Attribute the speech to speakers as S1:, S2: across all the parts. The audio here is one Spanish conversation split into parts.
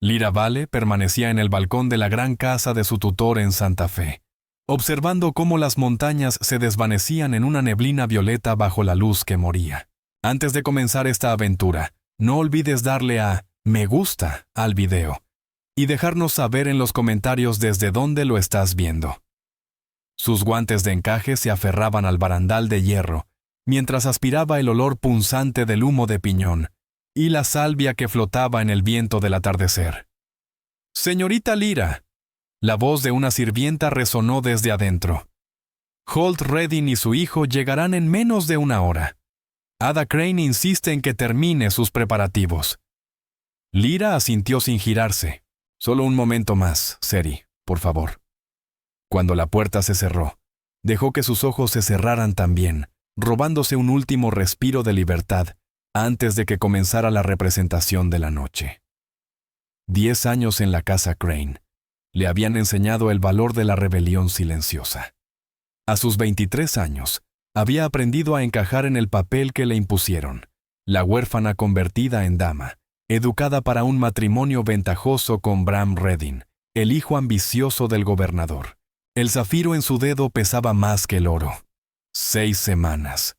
S1: Lyra Vale permanecía en el balcón de la gran casa de su tutor en Santa Fe, observando cómo las montañas se desvanecían en una neblina violeta bajo la luz que moría. Antes de comenzar esta aventura, no olvides darle a me gusta al video y dejarnos saber en los comentarios desde dónde lo estás viendo. Sus guantes de encaje se aferraban al barandal de hierro, mientras aspiraba el olor punzante del humo de piñón y la salvia que flotaba en el viento del atardecer. «Señorita Lyra», la voz de una sirvienta resonó desde adentro. «Holt Redding y su hijo llegarán en menos de una hora. Ada Crane insiste en que termine sus preparativos». Lyra asintió sin girarse. «Solo un momento más, Seri, por favor». Cuando la puerta se cerró, dejó que sus ojos se cerraran también, robándose un último respiro de libertad antes de que comenzara la representación de la noche. 10 años en la casa Crane le habían enseñado el valor de la rebelión silenciosa. A sus 23 años, había aprendido a encajar en el papel que le impusieron, la huérfana convertida en dama, educada para un matrimonio ventajoso con Bram Redding, el hijo ambicioso del gobernador. El zafiro en su dedo pesaba más que el oro. 6 semanas.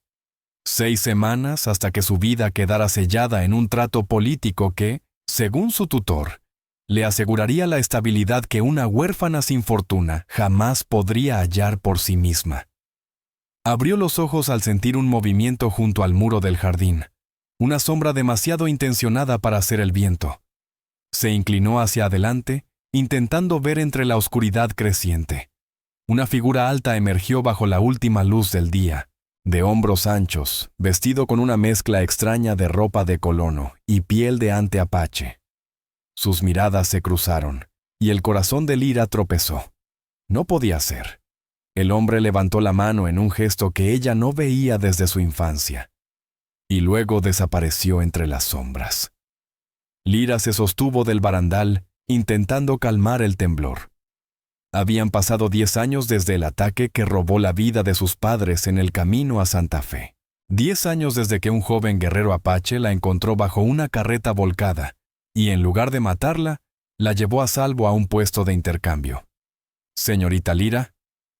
S1: 6 semanas hasta que su vida quedara sellada en un trato político que, según su tutor, le aseguraría la estabilidad que una huérfana sin fortuna jamás podría hallar por sí misma. Abrió los ojos al sentir un movimiento junto al muro del jardín, una sombra demasiado intencionada para hacer el viento. Se inclinó hacia adelante, intentando ver entre la oscuridad creciente. Una figura alta emergió bajo la última luz del día, de hombros anchos, vestido con una mezcla extraña de ropa de colono y piel de ante apache. Sus miradas se cruzaron, y el corazón de Lyra tropezó. No podía ser. El hombre levantó la mano en un gesto que ella no veía desde su infancia, y luego desapareció entre las sombras. Lyra se sostuvo del barandal, intentando calmar el temblor. Habían pasado 10 años desde el ataque que robó la vida de sus padres en el camino a Santa Fe. 10 años desde que un joven guerrero apache la encontró bajo una carreta volcada y, en lugar de matarla, la llevó a salvo a un puesto de intercambio. «Señorita Lyra»,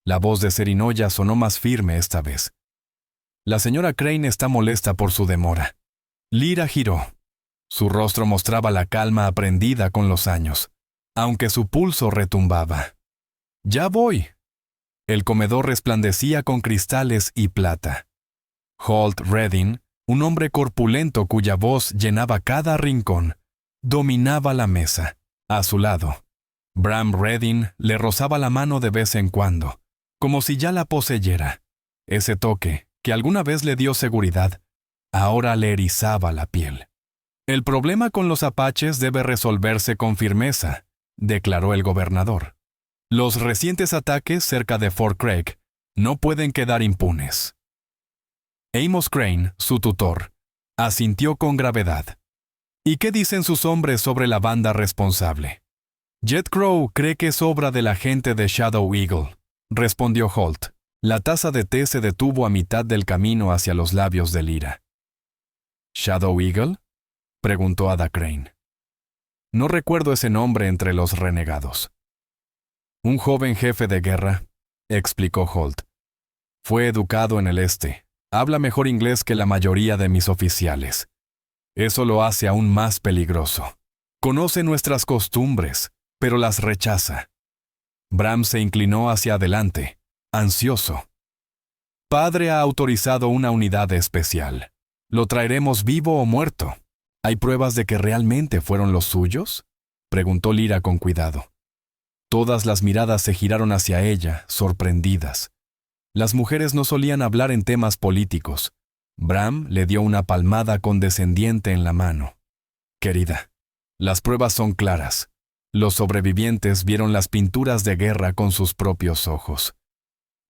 S1: la voz de Serinoya sonó más firme esta vez. «La señora Crane está molesta por su demora». Lyra giró. Su rostro mostraba la calma aprendida con los años, aunque su pulso retumbaba. «Ya voy». El comedor resplandecía con cristales y plata. Holt Redding, un hombre corpulento cuya voz llenaba cada rincón, dominaba la mesa. A su lado, Bram Redding le rozaba la mano de vez en cuando, como si ya la poseyera. Ese toque, que alguna vez le dio seguridad, ahora le erizaba la piel. «El problema con los apaches debe resolverse con firmeza», declaró el gobernador. «Los recientes ataques cerca de Fort Craig no pueden quedar impunes». Amos Crane, su tutor, asintió con gravedad. «¿Y qué dicen sus hombres sobre la banda responsable?» «Jet Crow cree que es obra de la gente de Shadow Eagle», respondió Holt. La taza de té se detuvo a mitad del camino hacia los labios de Lyra. «¿Shadow Eagle?», preguntó Ada Crane. «No recuerdo ese nombre entre los renegados». «Un joven jefe de guerra», explicó Holt. «Fue educado en el este. Habla mejor inglés que la mayoría de mis oficiales. Eso lo hace aún más peligroso. Conoce nuestras costumbres, pero las rechaza». Bram se inclinó hacia adelante, ansioso. «Padre ha autorizado una unidad especial. ¿Lo traeremos vivo o muerto? ¿Hay pruebas de que realmente fueron los suyos?», preguntó Lyra con cuidado. Todas las miradas se giraron hacia ella, sorprendidas. Las mujeres no solían hablar en temas políticos. Bram le dio una palmada condescendiente en la mano. «Querida, las pruebas son claras. Los sobrevivientes vieron las pinturas de guerra con sus propios ojos.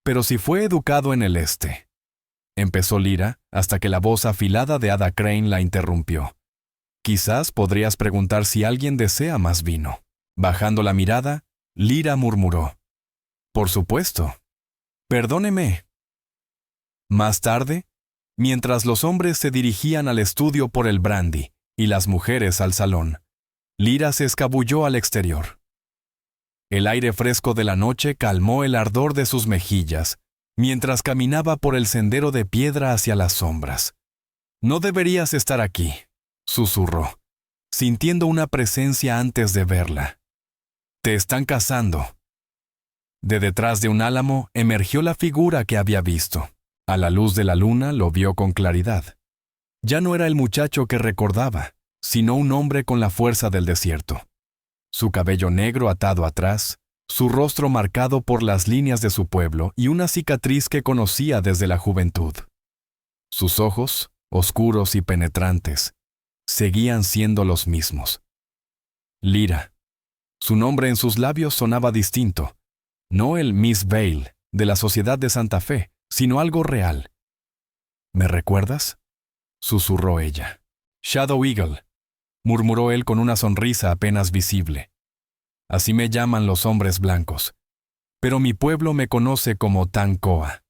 S1: Pero si fue educado en el este», empezó Lyra, hasta que la voz afilada de Ada Crane la interrumpió. «Quizás podrías preguntar si alguien desea más vino». Bajando la mirada, Lyra murmuró: «Por supuesto. Perdóneme». Más tarde, mientras los hombres se dirigían al estudio por el brandy y las mujeres al salón, Lyra se escabulló al exterior. El aire fresco de la noche calmó el ardor de sus mejillas, mientras caminaba por el sendero de piedra hacia las sombras. «No deberías estar aquí», susurró, sintiendo una presencia antes de verla. «Te están cazando». De detrás de un álamo emergió la figura que había visto. A la luz de la luna lo vio con claridad. Ya no era el muchacho que recordaba, sino un hombre con la fuerza del desierto. Su cabello negro atado atrás, su rostro marcado por las líneas de su pueblo y una cicatriz que conocía desde la juventud. Sus ojos, oscuros y penetrantes, seguían siendo los mismos. Lyra. Su nombre en sus labios sonaba distinto. No el Miss Vale de la Sociedad de Santa Fe, sino algo real. «¿Me recuerdas?», susurró ella. «Shadow Eagle», murmuró él con una sonrisa apenas visible. «Así me llaman los hombres blancos. Pero mi pueblo me conoce como Tancoa.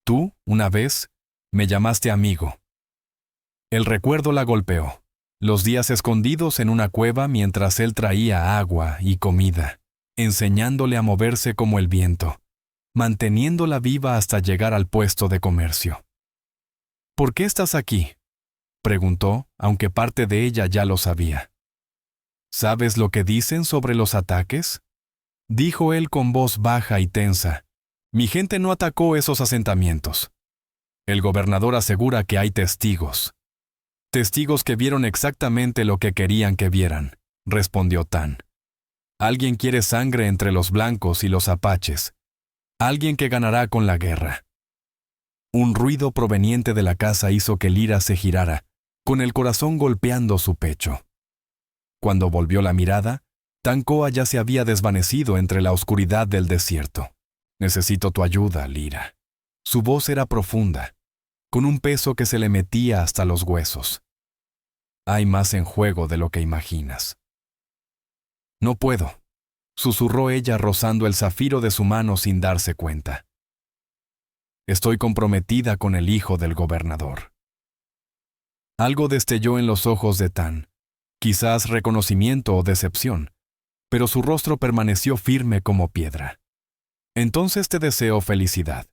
S1: Tú, una vez, me llamaste amigo». El recuerdo la golpeó. Los días escondidos en una cueva mientras él traía agua y comida, enseñándole a moverse como el viento, manteniéndola viva hasta llegar al puesto de comercio. «¿Por qué estás aquí?», preguntó, aunque parte de ella ya lo sabía. «¿Sabes lo que dicen sobre los ataques?», dijo él con voz baja y tensa. «Mi gente no atacó esos asentamientos. El gobernador asegura que hay testigos». «Testigos que vieron exactamente lo que querían que vieran», respondió Tan. «Alguien quiere sangre entre los blancos y los apaches. Alguien que ganará con la guerra». Un ruido proveniente de la casa hizo que Lyra se girara, con el corazón golpeando su pecho. Cuando volvió la mirada, Tancoa ya se había desvanecido entre la oscuridad del desierto. «Necesito tu ayuda, Lyra». Su voz era profunda, con un peso que se le metía hasta los huesos. «Hay más en juego de lo que imaginas». «No puedo», susurró ella rozando el zafiro de su mano sin darse cuenta. «Estoy comprometida con el hijo del gobernador». Algo destelló en los ojos de Tan, quizás reconocimiento o decepción, pero su rostro permaneció firme como piedra. «Entonces te deseo felicidad»,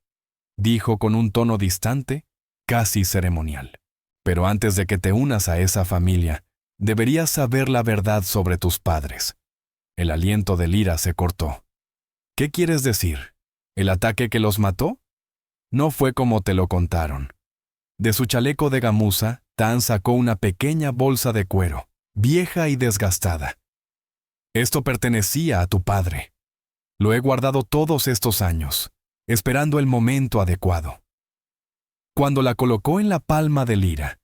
S1: dijo con un tono distante, casi ceremonial. «Pero antes de que te unas a esa familia, deberías saber la verdad sobre tus padres». El aliento de Lyra se cortó. «¿Qué quieres decir? ¿El ataque que los mató?». «No fue como te lo contaron». De su chaleco de gamuza, Tan sacó una pequeña bolsa de cuero, vieja y desgastada. «Esto pertenecía a tu padre. Lo he guardado todos estos años, esperando el momento adecuado». Cuando la colocó en la palma de Lyra,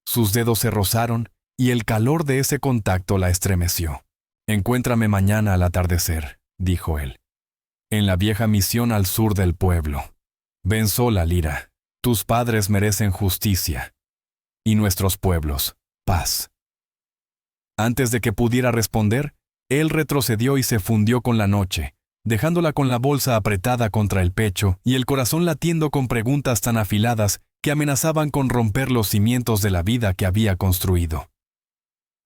S1: sus dedos se rozaron y el calor de ese contacto la estremeció. «Encuéntrame mañana al atardecer», dijo él, «en la vieja misión al sur del pueblo. Ven sola, Lyra. Tus padres merecen justicia. Y nuestros pueblos, paz». Antes de que pudiera responder, él retrocedió y se fundió con la noche, dejándola con la bolsa apretada contra el pecho y el corazón latiendo con preguntas tan afiladas que amenazaban con romper los cimientos de la vida que había construido.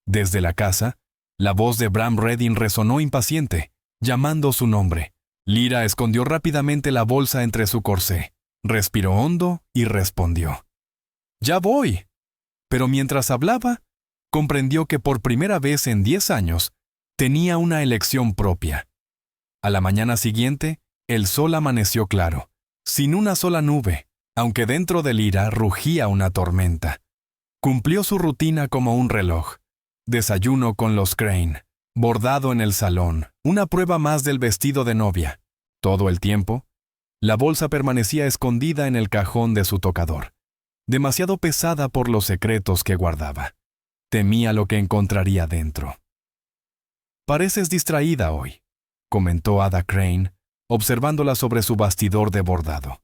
S1: Desde la casa, la voz de Bram Redding resonó impaciente, llamando su nombre. Lyra escondió rápidamente la bolsa entre su corsé, respiró hondo y respondió. «Ya voy». Pero mientras hablaba, comprendió que por primera vez en 10 años tenía una elección propia. A la mañana siguiente, el sol amaneció claro, sin una sola nube, aunque dentro de Lyra rugía una tormenta. Cumplió su rutina como un reloj. Desayuno con los Crane, bordado en el salón, una prueba más del vestido de novia. Todo el tiempo, la bolsa permanecía escondida en el cajón de su tocador, demasiado pesada por los secretos que guardaba. Temía lo que encontraría dentro. «Pareces distraída hoy», comentó Ada Crane, observándola sobre su bastidor de bordado.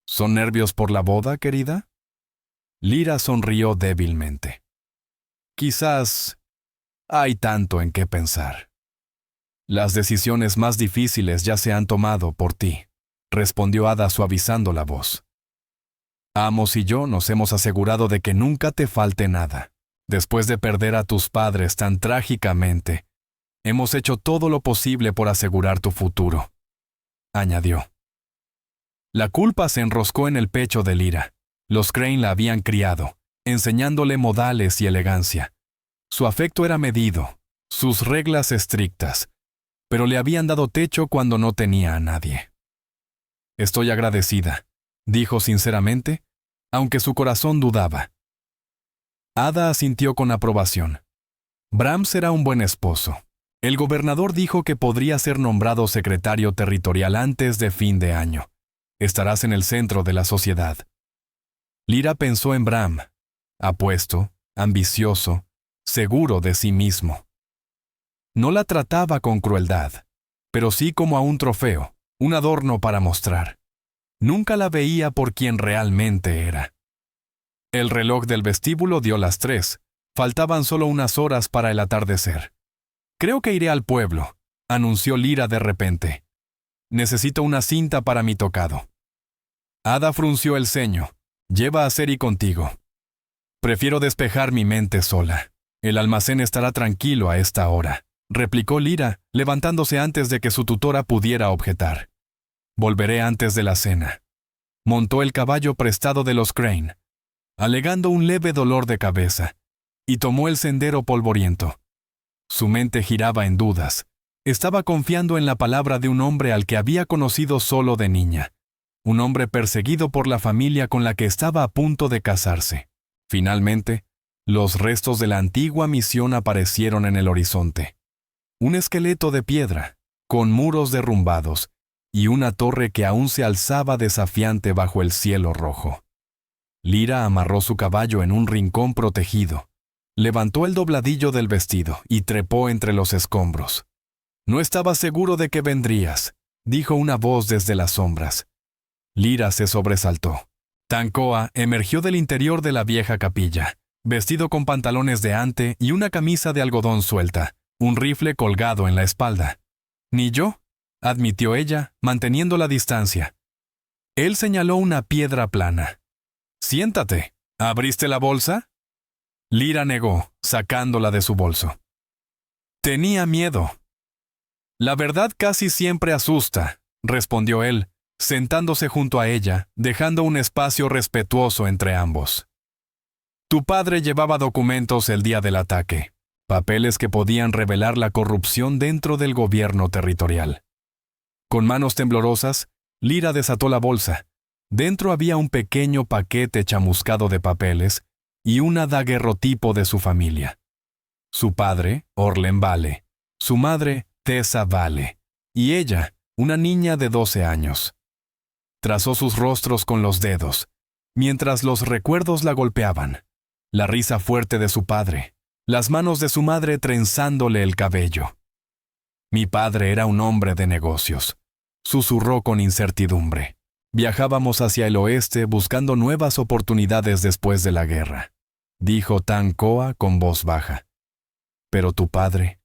S1: «¿Son nervios por la boda, querida?». Lyra sonrió débilmente. «Quizás hay tanto en qué pensar». «Las decisiones más difíciles ya se han tomado por ti», respondió Ada suavizando la voz. «Amos y yo nos hemos asegurado de que nunca te falte nada. Después de perder a tus padres tan trágicamente, hemos hecho todo lo posible por asegurar tu futuro», añadió. La culpa se enroscó en el pecho de Lyra. Los Crane la habían criado, enseñándole modales y elegancia. Su afecto era medido, sus reglas estrictas, pero le habían dado techo cuando no tenía a nadie. «Estoy agradecida», dijo sinceramente, aunque su corazón dudaba. Ada asintió con aprobación. Bram será un buen esposo. El gobernador dijo que podría ser nombrado secretario territorial antes de fin de año. Estarás en el centro de la sociedad. Lyra pensó en Bram, apuesto, ambicioso, seguro de sí mismo. No la trataba con crueldad, pero sí como a un trofeo, un adorno para mostrar. Nunca la veía por quien realmente era. El reloj del vestíbulo dio las 3. Faltaban solo unas horas para el atardecer. «Creo que iré al pueblo», anunció Lyra de repente. «Necesito una cinta para mi tocado». Ada frunció el ceño. «Lleva a Seri contigo». «Prefiero despejar mi mente sola. El almacén estará tranquilo a esta hora», replicó Lyra, levantándose antes de que su tutora pudiera objetar. «Volveré antes de la cena». Montó el caballo prestado de los Crane, alegando un leve dolor de cabeza, y tomó el sendero polvoriento. Su mente giraba en dudas. Estaba confiando en la palabra de un hombre al que había conocido solo de niña, un hombre perseguido por la familia con la que estaba a punto de casarse. Finalmente, los restos de la antigua misión aparecieron en el horizonte. Un esqueleto de piedra, con muros derrumbados, y una torre que aún se alzaba desafiante bajo el cielo rojo. Lyra amarró su caballo en un rincón protegido, levantó el dobladillo del vestido y trepó entre los escombros. «No estaba seguro de que vendrías», dijo una voz desde las sombras. Lyra se sobresaltó. Tancoa emergió del interior de la vieja capilla, vestido con pantalones de ante y una camisa de algodón suelta, un rifle colgado en la espalda. «Ni yo», admitió ella, manteniendo la distancia. Él señaló una piedra plana. «Siéntate. ¿Abriste la bolsa?» Lyra negó, sacándola de su bolso. «Tenía miedo». «La verdad casi siempre asusta», respondió él, sentándose junto a ella, dejando un espacio respetuoso entre ambos. «Tu padre llevaba documentos el día del ataque, papeles que podían revelar la corrupción dentro del gobierno territorial». Con manos temblorosas, Lyra desató la bolsa. Dentro había un pequeño paquete chamuscado de papeles y un daguerrotipo de su familia. Su padre, Orlen Vale, su madre, Tessa Vale, y ella, una niña de 12 años. Trazó sus rostros con los dedos, mientras los recuerdos la golpeaban. La risa fuerte de su padre, las manos de su madre trenzándole el cabello. «Mi padre era un hombre de negocios», susurró con incertidumbre. «Viajábamos hacia el oeste buscando nuevas oportunidades después de la guerra», dijo Tancoa con voz baja. «Pero tu padre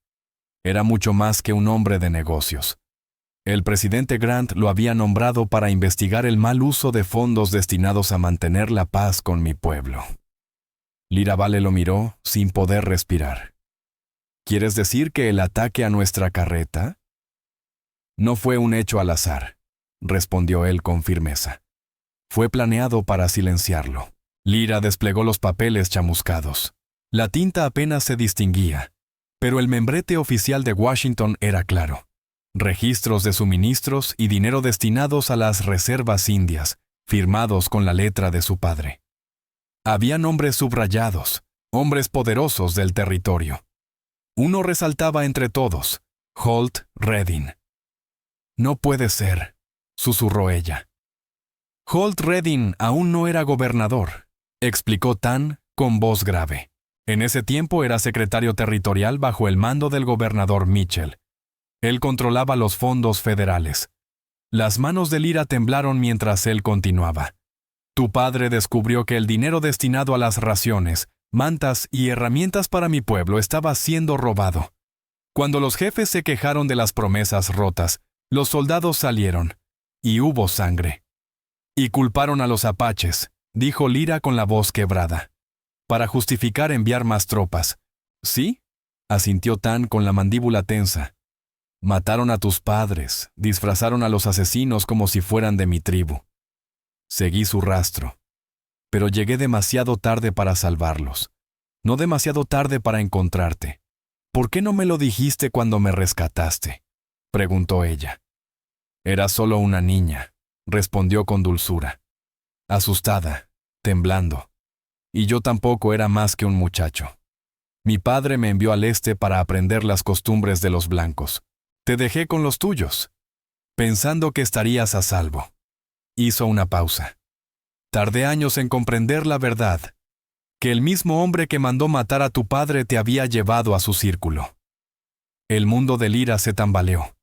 S1: era mucho más que un hombre de negocios. El presidente Grant lo había nombrado para investigar el mal uso de fondos destinados a mantener la paz con mi pueblo». Lyra Vale lo miró sin poder respirar. «¿Quieres decir que el ataque a nuestra carreta?» «No fue un hecho al azar», respondió él con firmeza. «Fue planeado para silenciarlo». Lyra desplegó los papeles chamuscados. La tinta apenas se distinguía, pero el membrete oficial de Washington era claro. Registros de suministros y dinero destinados a las reservas indias, firmados con la letra de su padre. Había nombres subrayados, hombres poderosos del territorio. Uno resaltaba entre todos: Holt Redding. «No puede ser», susurró ella. «Holt Redding aún no era gobernador», explicó Tan con voz grave. En ese tiempo era secretario territorial bajo el mando del gobernador Mitchell. Él controlaba los fondos federales. Las manos de Lyra temblaron mientras él continuaba. «Tu padre descubrió que el dinero destinado a las raciones, mantas y herramientas para mi pueblo estaba siendo robado. Cuando los jefes se quejaron de las promesas rotas, los soldados salieron, y hubo sangre. Y culparon a los apaches», dijo Lyra con la voz quebrada. para justificar enviar más tropas. ¿Sí? Asintió Tan con la mandíbula tensa. Mataron a tus padres, disfrazaron a los asesinos como si fueran de mi tribu. Seguí su rastro. Pero llegué demasiado tarde para salvarlos. No demasiado tarde para encontrarte. ¿Por qué no me lo dijiste cuando me rescataste?, preguntó ella. Era solo una niña, respondió con dulzura. Asustada, temblando. Y yo tampoco era más que un muchacho. Mi padre me envió al este para aprender las costumbres de los blancos. Te dejé con los tuyos, pensando que estarías a salvo. Hizo una pausa. Tardé años en comprender la verdad, que el mismo hombre que mandó matar a tu padre te había llevado a su círculo. El mundo de Lyra se tambaleó.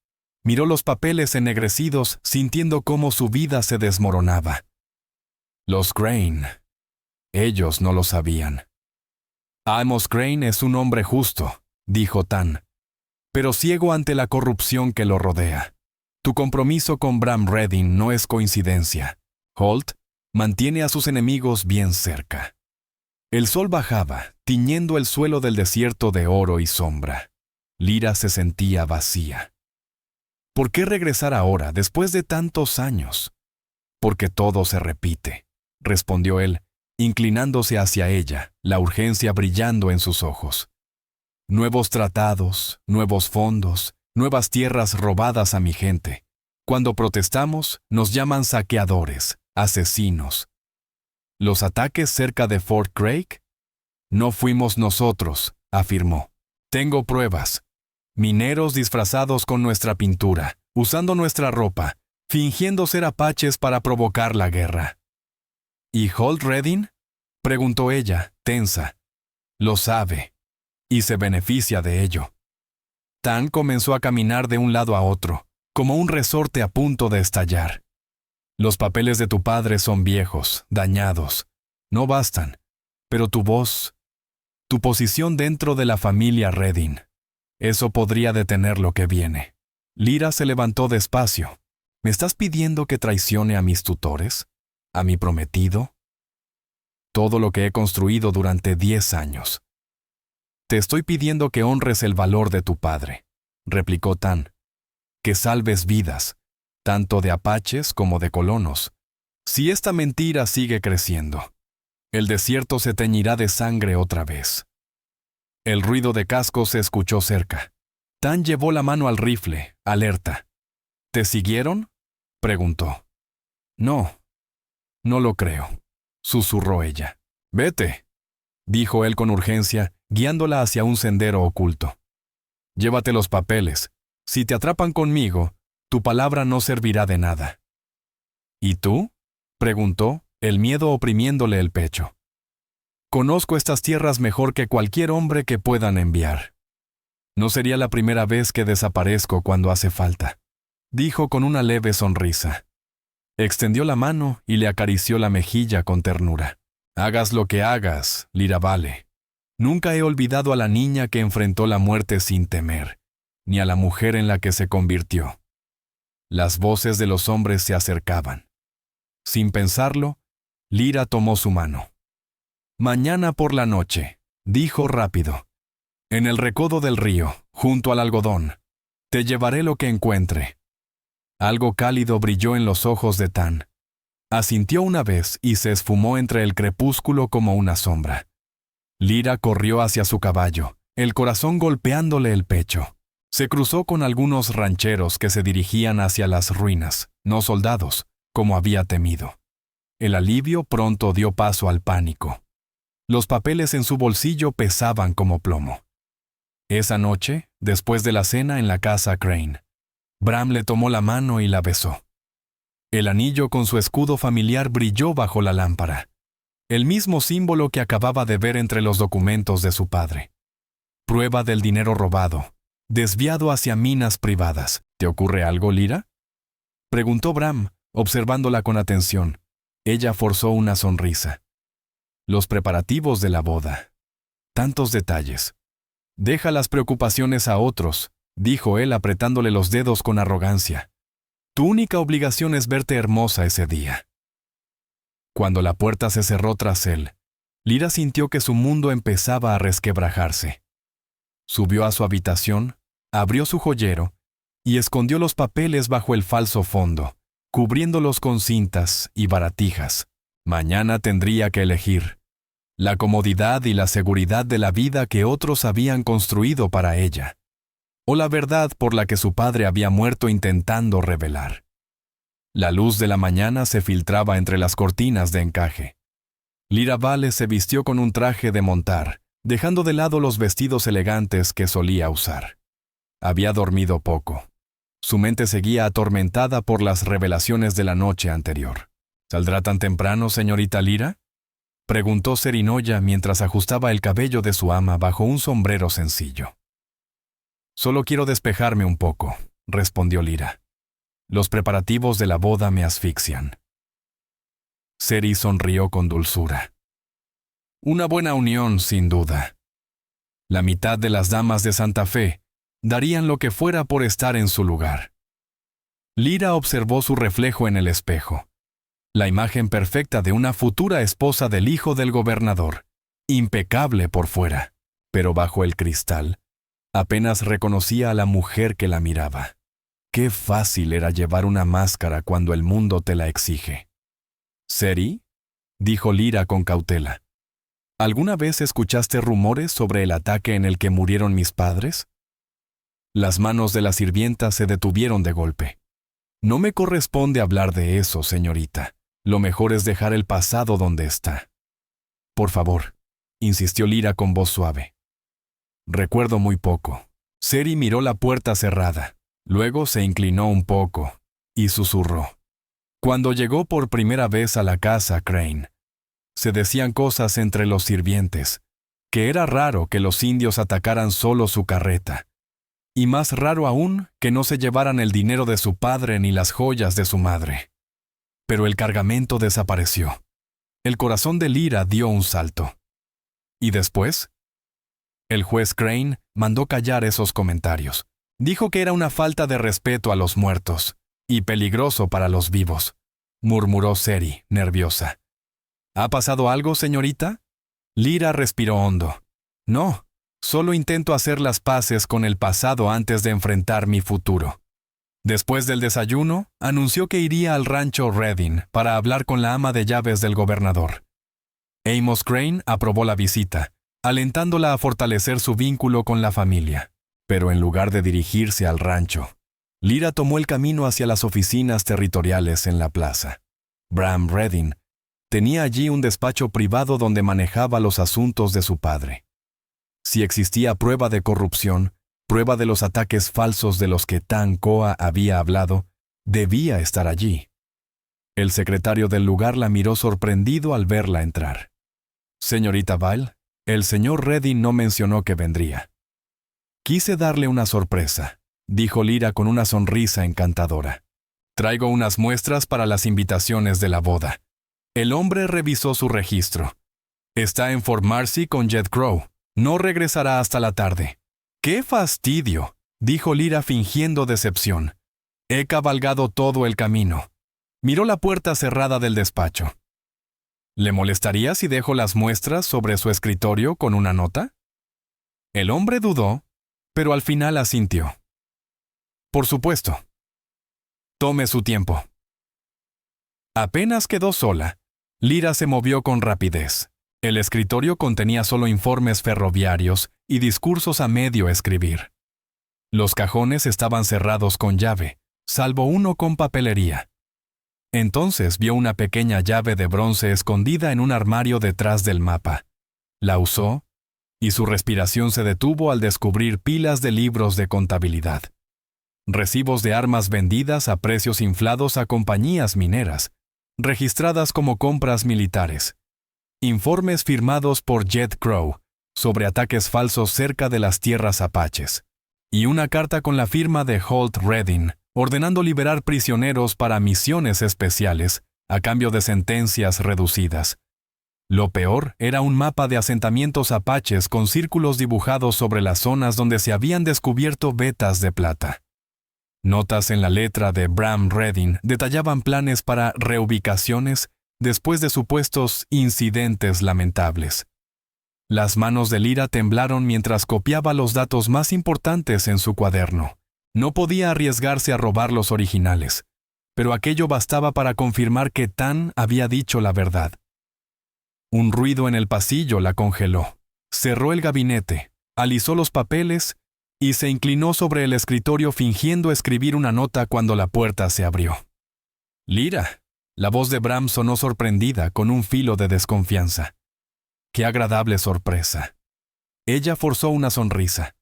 S1: Miró los papeles ennegrecidos, sintiendo cómo su vida se desmoronaba. Los Crane. Ellos no lo sabían. Amos Crane es un hombre justo, dijo Tan, pero ciego ante la corrupción que lo rodea. Tu compromiso con Bram Redding no es coincidencia. Holt mantiene a sus enemigos bien cerca. El sol bajaba, tiñendo el suelo del desierto de oro y sombra. Lyra se sentía vacía. ¿Por qué regresar ahora, después de tantos años? Porque todo se repite, respondió él, inclinándose hacia ella, la urgencia brillando en sus ojos. Nuevos tratados, nuevos fondos, nuevas tierras robadas a mi gente. Cuando protestamos, nos llaman saqueadores, asesinos. ¿Los ataques cerca de Fort Craig? No fuimos nosotros, afirmó. Tengo pruebas. Mineros disfrazados con nuestra pintura, usando nuestra ropa, fingiendo ser apaches para provocar la guerra. ¿Y Holt Redding?, preguntó ella, tensa. Lo sabe, y se beneficia de ello. Tan comenzó a caminar de un lado a otro, como un resorte a punto de estallar. Los papeles de tu padre son viejos, dañados. No bastan, pero tu voz, tu posición dentro de la familia Redding, eso podría detener lo que viene. Lyra se levantó despacio. ¿Me estás pidiendo que traicione a mis tutores? ¿A mi prometido? Todo lo que he construido durante 10 años. Te estoy pidiendo que honres el valor de tu padre, replicó Tan. Que salves vidas, tanto de apaches como de colonos. Si esta mentira sigue creciendo, el desierto se teñirá de sangre otra vez. El ruido de cascos se escuchó cerca. Tan llevó la mano al rifle, alerta. ¿Te siguieron?, preguntó. No, no lo creo, susurró ella. Vete, dijo él con urgencia, guiándola hacia un sendero oculto. Llévate los papeles. Si te atrapan conmigo, tu palabra no servirá de nada. ¿Y tú?, preguntó, el miedo oprimiéndole el pecho. Conozco estas tierras mejor que cualquier hombre que puedan enviar. No sería la primera vez que desaparezco cuando hace falta, dijo con una leve sonrisa. Extendió la mano y le acarició la mejilla con ternura. Hagas lo que hagas, Lyra Vale. Nunca he olvidado a la niña que enfrentó la muerte sin temer, ni a la mujer en la que se convirtió. Las voces de los hombres se acercaban. Sin pensarlo, Lyra tomó su mano. Mañana por la noche, dijo rápido. En el recodo del río, junto al algodón, te llevaré lo que encuentre. Algo cálido brilló en los ojos de Tan. Asintió una vez y se esfumó entre el crepúsculo como una sombra. Lyra corrió hacia su caballo, el corazón golpeándole el pecho. Se cruzó con algunos rancheros que se dirigían hacia las ruinas, no soldados, como había temido. El alivio pronto dio paso al pánico. Los papeles en su bolsillo pesaban como plomo. Esa noche, después de la cena en la casa Crane, Bram le tomó la mano y la besó. El anillo con su escudo familiar brilló bajo la lámpara, el mismo símbolo que acababa de ver entre los documentos de su padre. Prueba del dinero robado, desviado hacia minas privadas. ¿Te ocurre algo, Lyra?, preguntó Bram, observándola con atención. Ella forzó una sonrisa. Los preparativos de la boda. Tantos detalles. Deja las preocupaciones a otros, dijo él apretándole los dedos con arrogancia. Tu única obligación es verte hermosa ese día. Cuando la puerta se cerró tras él, Lyra sintió que su mundo empezaba a resquebrajarse. Subió a su habitación, abrió su joyero y escondió los papeles bajo el falso fondo, cubriéndolos con cintas y baratijas. Mañana tendría que elegir la comodidad y la seguridad de la vida que otros habían construido para ella, o la verdad por la que su padre había muerto intentando revelar. La luz de la mañana se filtraba entre las cortinas de encaje. Lyra Vale se vistió con un traje de montar, dejando de lado los vestidos elegantes que solía usar. Había dormido poco. Su mente seguía atormentada por las revelaciones de la noche anterior. ¿Saldrá tan temprano, señorita Lyra?, preguntó Serinoya mientras ajustaba el cabello de su ama bajo un sombrero sencillo. Solo quiero despejarme un poco, respondió Lyra. Los preparativos de la boda me asfixian. Seri sonrió con dulzura. Una buena unión, sin duda. La mitad de las damas de Santa Fe darían lo que fuera por estar en su lugar. Lyra observó su reflejo en el espejo. La imagen perfecta de una futura esposa del hijo del gobernador, impecable por fuera, pero bajo el cristal, apenas reconocía a la mujer que la miraba. Qué fácil era llevar una máscara cuando el mundo te la exige. «¿Seri?», dijo Lyra con cautela. «¿Alguna vez escuchaste rumores sobre el ataque en el que murieron mis padres?». Las manos de la sirvienta se detuvieron de golpe. «No me corresponde hablar de eso, señorita. Lo mejor es dejar el pasado donde está». «Por favor», insistió Lyra con voz suave. «Recuerdo muy poco». Seri miró la puerta cerrada. Luego se inclinó un poco y susurró. Cuando llegó por primera vez a la casa Crane, se decían cosas entre los sirvientes, que era raro que los indios atacaran solo su carreta, y más raro aún que no se llevaran el dinero de su padre ni las joyas de su madre. Pero el cargamento desapareció. El corazón de Lyra dio un salto. ¿Y después? El juez Crane mandó callar esos comentarios. Dijo que era una falta de respeto a los muertos y peligroso para los vivos, murmuró Seri, nerviosa. ¿Ha pasado algo, señorita? Lyra respiró hondo. No, solo intento hacer las paces con el pasado antes de enfrentar mi futuro. Después del desayuno, anunció que iría al rancho Redding para hablar con la ama de llaves del gobernador. Amos Crane aprobó la visita, alentándola a fortalecer su vínculo con la familia. Pero en lugar de dirigirse al rancho, Lyra tomó el camino hacia las oficinas territoriales en la plaza. Bram Redding tenía allí un despacho privado donde manejaba los asuntos de su padre. Si existía prueba de corrupción, prueba de los ataques falsos de los que Tan Koa había hablado, debía estar allí. El secretario del lugar la miró sorprendido al verla entrar. «Señorita Vale, el señor Redding no mencionó que vendría». «Quise darle una sorpresa», dijo Lyra con una sonrisa encantadora. «Traigo unas muestras para las invitaciones de la boda». El hombre revisó su registro. «Está en Fort Marcy con Jed Crow. No regresará hasta la tarde». «¡Qué fastidio!», dijo Lyra fingiendo decepción. «He cabalgado todo el camino». Miró la puerta cerrada del despacho. «¿Le molestaría si dejo las muestras sobre su escritorio con una nota?». El hombre dudó, pero al final asintió. «Por supuesto». «Tome su tiempo». Apenas quedó sola, Lyra se movió con rapidez. El escritorio contenía solo informes ferroviarios y discursos a medio escribir. Los cajones estaban cerrados con llave, salvo uno con papelería. Entonces vio una pequeña llave de bronce escondida en un armario detrás del mapa. La usó, y su respiración se detuvo al descubrir pilas de libros de contabilidad. Recibos de armas vendidas a precios inflados a compañías mineras, registradas como compras militares. Informes firmados por Jed Crow sobre ataques falsos cerca de las tierras apaches. Y una carta con la firma de Holt Redding, ordenando liberar prisioneros para misiones especiales, a cambio de sentencias reducidas. Lo peor era un mapa de asentamientos apaches con círculos dibujados sobre las zonas donde se habían descubierto vetas de plata. Notas en la letra de Bram Redding detallaban planes para reubicaciones, después de supuestos incidentes lamentables. Las manos de Lyra temblaron mientras copiaba los datos más importantes en su cuaderno. No podía arriesgarse a robar los originales, pero aquello bastaba para confirmar que Tan había dicho la verdad. Un ruido en el pasillo la congeló. Cerró el gabinete, alisó los papeles y se inclinó sobre el escritorio fingiendo escribir una nota cuando la puerta se abrió. «Lyra», la voz de Bram sonó sorprendida con un filo de desconfianza. «Qué agradable sorpresa». Ella forzó una sonrisa.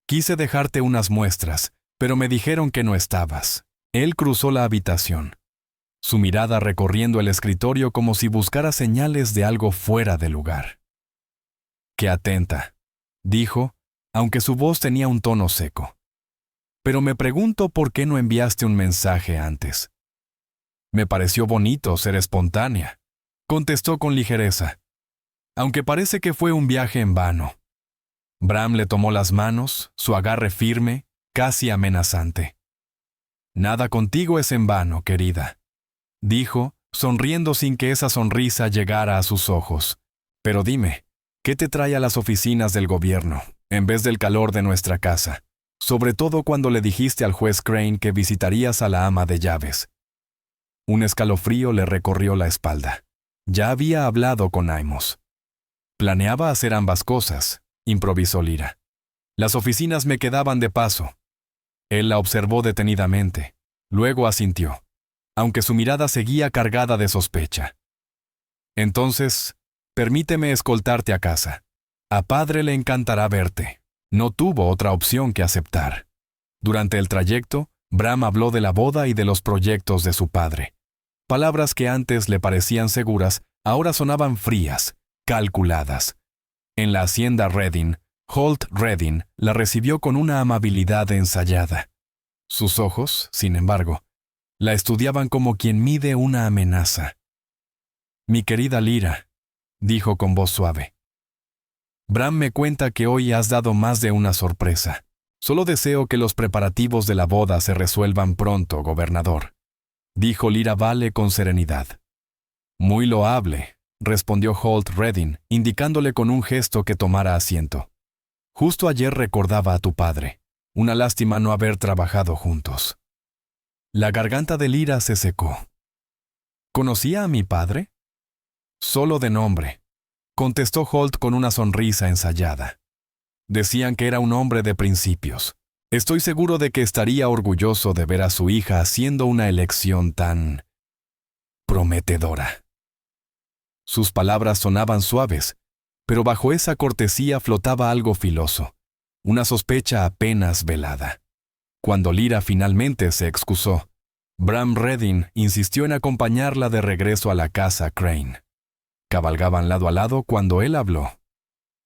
S1: «Quise dejarte unas muestras, pero me dijeron que no estabas». Él cruzó la habitación, su mirada recorriendo el escritorio como si buscara señales de algo fuera de lugar. «Qué atenta», dijo, aunque su voz tenía un tono seco. «Pero me pregunto por qué no enviaste un mensaje antes». «Me pareció bonito ser espontánea», contestó con ligereza, aunque parece que fue un viaje en vano. Bram le tomó las manos, su agarre firme, casi amenazante. «Nada contigo es en vano, querida», dijo, sonriendo sin que esa sonrisa llegara a sus ojos. «Pero dime, ¿qué te trae a las oficinas del gobierno, en vez del calor de nuestra casa? Sobre todo cuando le dijiste al juez Crane que visitarías a la ama de llaves». Un escalofrío le recorrió la espalda. Ya había hablado con Amos. «Planeaba hacer ambas cosas», improvisó Lyra. «Las oficinas me quedaban de paso». Él la observó detenidamente. Luego asintió, aunque su mirada seguía cargada de sospecha. «Entonces, permíteme escoltarte a casa. A padre le encantará verte». No tuvo otra opción que aceptar. Durante el trayecto, Bram habló de la boda y de los proyectos de su padre. Palabras que antes le parecían seguras, ahora sonaban frías, calculadas. En la hacienda Redding, Holt Redding la recibió con una amabilidad ensayada. Sus ojos, sin embargo, la estudiaban como quien mide una amenaza. «Mi querida Lyra», dijo con voz suave. «Bram me cuenta que hoy has dado más de una sorpresa. Solo deseo que los preparativos de la boda se resuelvan pronto, gobernador», dijo Lyra Vale con serenidad. «Muy loable», respondió Holt Redding, indicándole con un gesto que tomara asiento. «Justo ayer recordaba a tu padre. Una lástima no haber trabajado juntos». La garganta de Lyra se secó. «¿Conocía a mi padre?» «Solo de nombre», contestó Holt con una sonrisa ensayada. «Decían que era un hombre de principios. Estoy seguro de que estaría orgulloso de ver a su hija haciendo una elección tan prometedora». Sus palabras sonaban suaves, pero bajo esa cortesía flotaba algo filoso, una sospecha apenas velada. Cuando Lyra finalmente se excusó, Bram Redding insistió en acompañarla de regreso a la casa Crane. Cabalgaban lado a lado cuando él habló.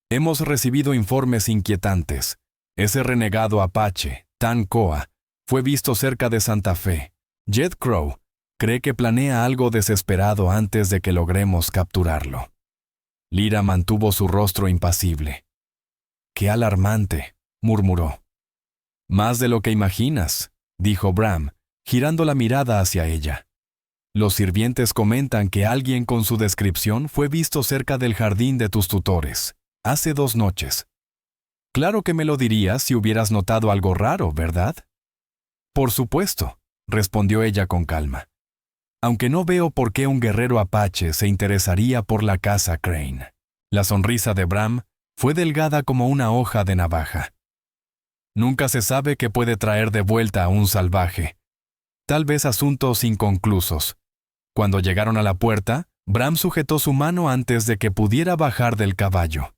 S1: «Hemos recibido informes inquietantes. Ese renegado apache, Tan Coa, fue visto cerca de Santa Fe. Jed Crow cree que planea algo desesperado antes de que logremos capturarlo». Lyra mantuvo su rostro impasible. «Qué alarmante», murmuró. «Más de lo que imaginas», dijo Bram, girando la mirada hacia ella. «Los sirvientes comentan que alguien con su descripción fue visto cerca del jardín de tus tutores, hace 2 noches. Claro que me lo dirías si hubieras notado algo raro, ¿verdad?» «Por supuesto», respondió ella con calma. «Aunque no veo por qué un guerrero apache se interesaría por la casa Crane». La sonrisa de Bram fue delgada como una hoja de navaja. «Nunca se sabe qué puede traer de vuelta a un salvaje. Tal vez asuntos inconclusos». Cuando llegaron a la puerta, Bram sujetó su mano antes de que pudiera bajar del caballo.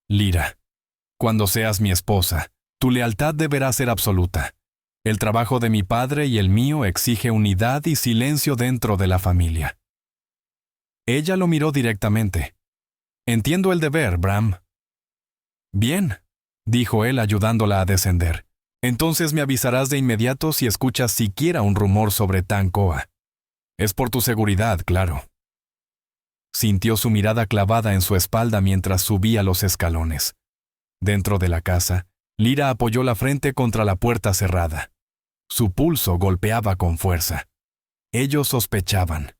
S1: «Lyra, cuando seas mi esposa, tu lealtad deberá ser absoluta. El trabajo de mi padre y el mío exige unidad y silencio dentro de la familia». Ella lo miró directamente. «Entiendo el deber, Bram». «Bien», dijo él ayudándola a descender. «Entonces me avisarás de inmediato si escuchas siquiera un rumor sobre Tan Coa. Es por tu seguridad, claro». Sintió su mirada clavada en su espalda mientras subía los escalones. Dentro de la casa, Lyra apoyó la frente contra la puerta cerrada. Su pulso golpeaba con fuerza. Ellos sospechaban.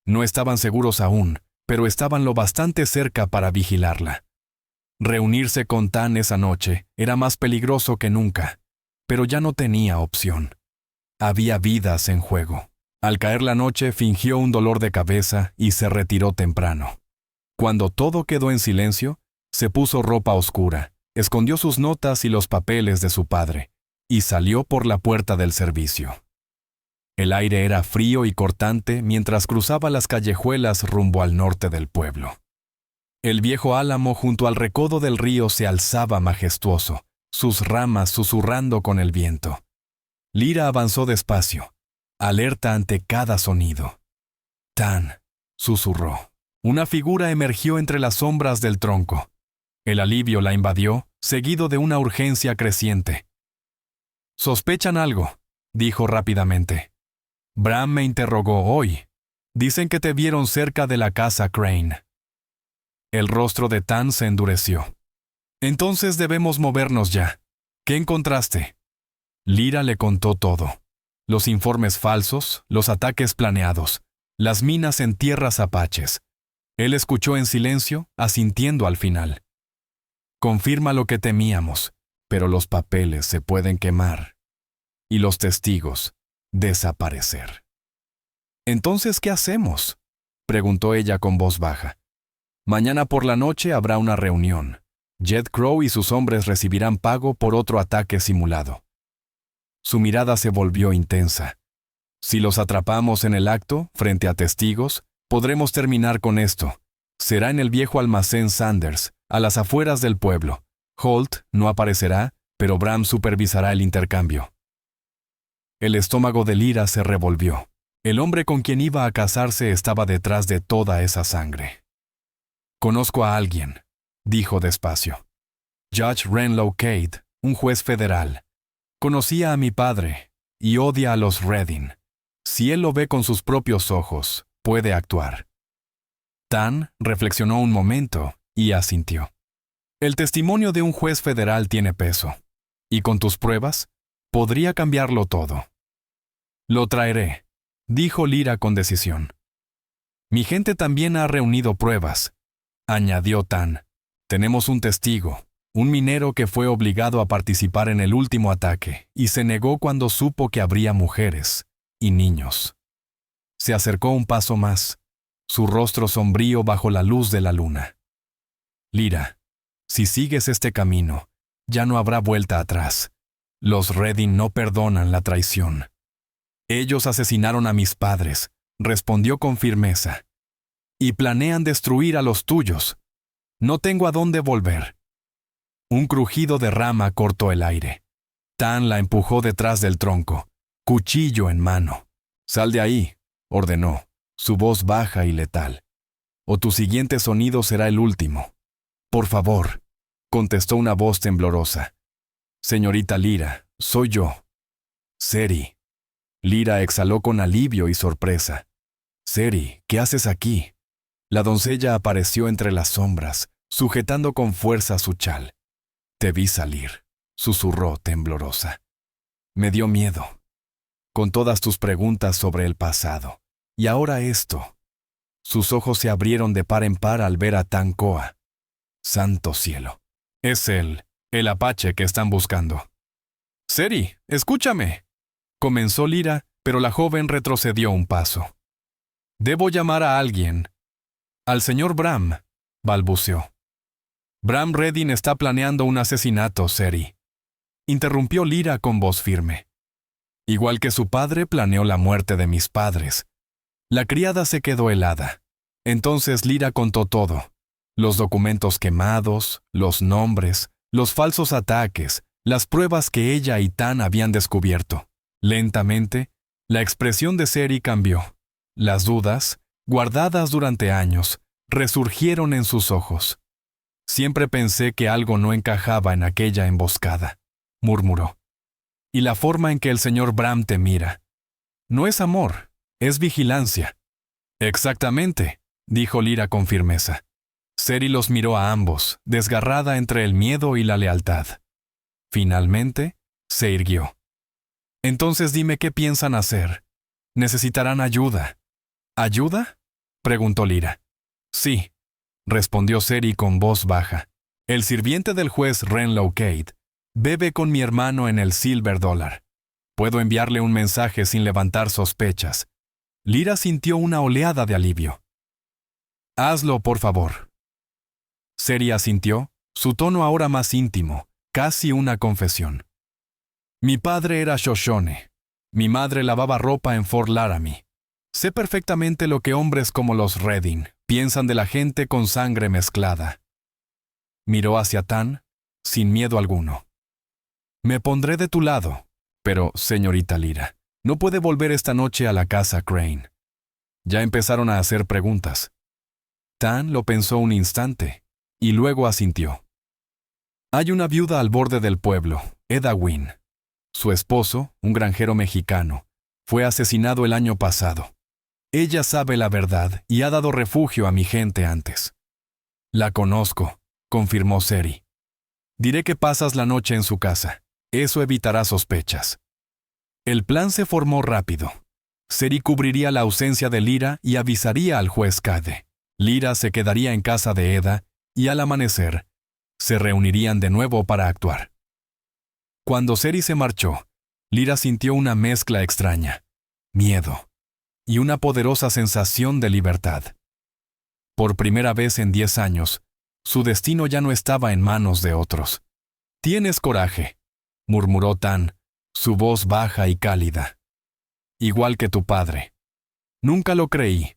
S1: No estaban seguros aún, pero estaban lo bastante cerca para vigilarla. Reunirse con Tan esa noche era más peligroso que nunca, pero ya no tenía opción. Había vidas en juego. Al caer la noche fingió un dolor de cabeza y se retiró temprano. Cuando todo quedó en silencio, se puso ropa oscura, escondió sus notas y los papeles de su padre, y salió por la puerta del servicio. El aire era frío y cortante mientras cruzaba las callejuelas rumbo al norte del pueblo. El viejo álamo junto al recodo del río se alzaba majestuoso, sus ramas susurrando con el viento. Lyra avanzó despacio, alerta ante cada sonido. Tan, susurró. Una figura emergió entre las sombras del tronco. El alivio la invadió, seguido de una urgencia creciente. «¿Sospechan algo?», dijo rápidamente. «Bram me interrogó hoy. Dicen que te vieron cerca de la casa Crane». El rostro de Tan se endureció. «Entonces debemos movernos ya. ¿Qué encontraste?». Lyra le contó todo. Los informes falsos, los ataques planeados, las minas en tierras apaches. Él escuchó en silencio, asintiendo al final. «Confirma lo que temíamos, pero los papeles se pueden quemar. Y los testigos, desaparecer». «¿Entonces qué hacemos?», preguntó ella con voz baja. «Mañana por la noche habrá una reunión. Jed Crow y sus hombres recibirán pago por otro ataque simulado». Su mirada se volvió intensa. «Si los atrapamos en el acto, frente a testigos, podremos terminar con esto. Será en el viejo almacén Sanders, a las afueras del pueblo. Holt no aparecerá, pero Bram supervisará el intercambio». El estómago de Lyra se revolvió. El hombre con quien iba a casarse estaba detrás de toda esa sangre. «Conozco a alguien», dijo despacio. «Judge Renlow Cade, un juez federal. Conocía a mi padre y odia a los Redding. Si él lo ve con sus propios ojos, puede actuar». Tan reflexionó un momento y asintió. «El testimonio de un juez federal tiene peso. Y con tus pruebas, podría cambiarlo todo». «Lo traeré», dijo Lyra con decisión. «Mi gente también ha reunido pruebas», añadió Tan. «Tenemos un testigo, un minero que fue obligado a participar en el último ataque y se negó cuando supo que habría mujeres y niños». Se acercó un paso más, su rostro sombrío bajo la luz de la luna. «Lyra, si sigues este camino, ya no habrá vuelta atrás. Los Redding no perdonan la traición». «Ellos asesinaron a mis padres», respondió con firmeza. «Y planean destruir a los tuyos. No tengo a dónde volver». Un crujido de rama cortó el aire. Tan la empujó detrás del tronco, cuchillo en mano. «Sal de ahí», ordenó, su voz baja y letal. «O tu siguiente sonido será el último». «Por favor», contestó una voz temblorosa. «Señorita Lyra, soy yo». «Seri». Lyra exhaló con alivio y sorpresa. «Seri, ¿qué haces aquí?». La doncella apareció entre las sombras, sujetando con fuerza su chal. «Te vi salir», susurró temblorosa. «Me dio miedo. Con todas tus preguntas sobre el pasado. Y ahora esto». Sus ojos se abrieron de par en par al ver a Tan Coa. «Santo cielo. Es él, el apache que están buscando». «Seri, escúchame», comenzó Lyra, pero la joven retrocedió un paso. «Debo llamar a alguien». «Al señor Bram», balbuceó. «Bram Redding está planeando un asesinato, Seri», interrumpió Lyra con voz firme. «Igual que su padre planeó la muerte de mis padres». La criada se quedó helada. Entonces Lyra contó todo. Los documentos quemados, los nombres, los falsos ataques, las pruebas que ella y Tan habían descubierto. Lentamente, la expresión de Seri cambió. Las dudas, guardadas durante años, resurgieron en sus ojos. «Siempre pensé que algo no encajaba en aquella emboscada», murmuró. «Y la forma en que el señor Bram te mira. No es amor, es vigilancia». «Exactamente», dijo Lyra con firmeza. Seri los miró a ambos, desgarrada entre el miedo y la lealtad. Finalmente, se irguió. «Entonces dime qué piensan hacer. Necesitarán ayuda». «¿Ayuda?», preguntó Lyra. Sí, respondió Seri con voz baja. El sirviente del juez Renlow Kate bebe con mi hermano en el Silver Dollar. Puedo enviarle un mensaje sin levantar sospechas. Lyra sintió una oleada de alivio. Hazlo, por favor. Seri asintió, su tono ahora más íntimo, casi una confesión. Mi padre era Shoshone. Mi madre lavaba ropa en Fort Laramie. Sé perfectamente lo que hombres como los Redding piensan de la gente con sangre mezclada. Miró hacia Tan, sin miedo alguno. Me pondré de tu lado, pero, señorita Lyra, no puede volver esta noche a la casa Crane. Ya empezaron a hacer preguntas. Tan lo pensó un instante, y luego asintió. Hay una viuda al borde del pueblo, Eda Wynne. Su esposo, un granjero mexicano, fue asesinado el año pasado. Ella sabe la verdad y ha dado refugio a mi gente antes. La conozco, confirmó Seri. Diré que pasas la noche en su casa. Eso evitará sospechas. El plan se formó rápido. Seri cubriría la ausencia de Lyra y avisaría al juez Cade. Lyra se quedaría en casa de Eda y al amanecer, se reunirían de nuevo para actuar. Cuando Seri se marchó, Lyra sintió una mezcla extraña, miedo y una poderosa sensación de libertad. Por primera vez en 10 años, su destino ya no estaba en manos de otros. «Tienes coraje», murmuró Tan, su voz baja y cálida. «Igual que tu padre». «Nunca lo creí»,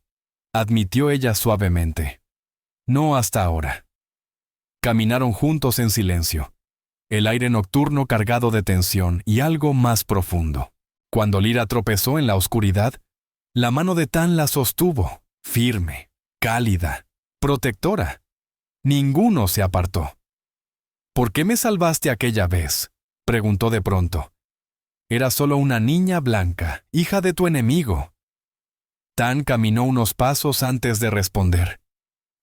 S1: admitió ella suavemente. «No hasta ahora». Caminaron juntos en silencio, el aire nocturno cargado de tensión y algo más profundo. Cuando Lyra tropezó en la oscuridad, la mano de Tan la sostuvo, firme, cálida, protectora. Ninguno se apartó. «¿Por qué me salvaste aquella vez?», preguntó de pronto. «Era solo una niña blanca, hija de tu enemigo». Tan caminó unos pasos antes de responder.